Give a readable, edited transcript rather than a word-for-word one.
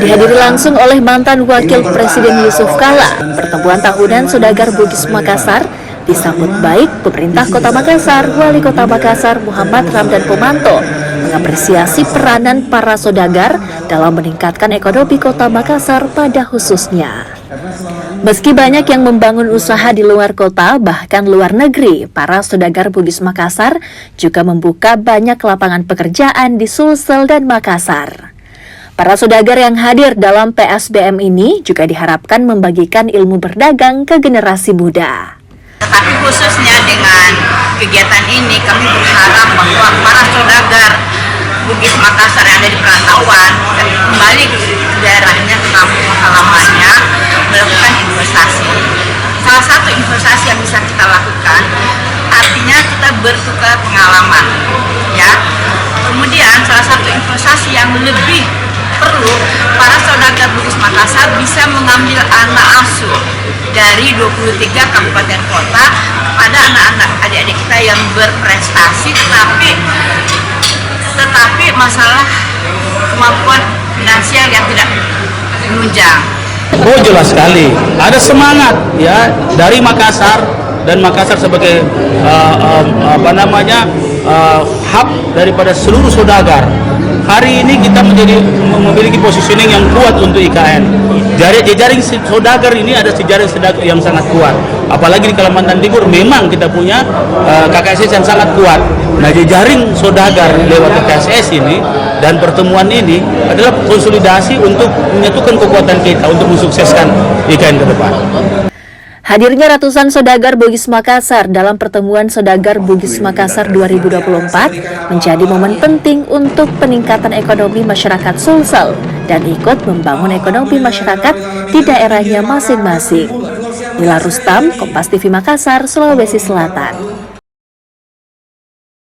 Dihadiri langsung oleh mantan Wakil Presiden Yusuf Kala, pertemuan tahunan Saudagar Bugis Makassar disambut baik pemerintah Kota Makassar. Wali Kota Makassar Muhammad Ramdan Pomanto mengapresiasi peranan para saudagar dalam meningkatkan ekonomi Kota Makassar pada khususnya. Meski banyak yang membangun usaha di luar kota, bahkan luar negeri, para saudagar Bugis Makassar juga membuka banyak lapangan pekerjaan di Sulsel dan Makassar. Para saudagar yang hadir dalam PSBM ini juga diharapkan membagikan ilmu berdagang ke generasi muda. Tetapi khususnya dengan kegiatan ini kami berharap bahwa para saudagar Bugis Makassar yang ada di perantauan kembali ke daerahnya, ke kampung halamannya, melakukan investasi. Salah satu investasi yang bisa kita lakukan artinya kita bertukar pengalaman, ya. Kemudian salah satu investasi yang lebih perlu para saudagar Bugis Makassar bisa mengambil anak asuh dari 23 kabupaten kota pada anak-anak adik-adik kita yang berprestasi tetapi masalah kemampuan finansial yang tidak menunjang. Oh, jelas sekali ada semangat ya dari Makassar, dan Makassar sebagai hub daripada seluruh saudagar. Hari ini kita memiliki positioning yang kuat untuk IKN. Jejaring saudagar ini ada jejaring saudagar yang sangat kuat. Apalagi di Kalimantan Timur memang kita punya KKSS yang sangat kuat. Nah, jejaring saudagar lewat KKSS ini dan pertemuan ini adalah konsolidasi untuk menyatukan kekuatan kita untuk mensukseskan IKN ke depan. Hadirnya ratusan saudagar Bugis Makassar dalam pertemuan Saudagar Bugis Makassar 2024 menjadi momen penting untuk peningkatan ekonomi masyarakat Sulsel dan ikut membangun ekonomi masyarakat di daerahnya masing-masing. Nila Rustam, Kompas TV Makassar, Sulawesi Selatan.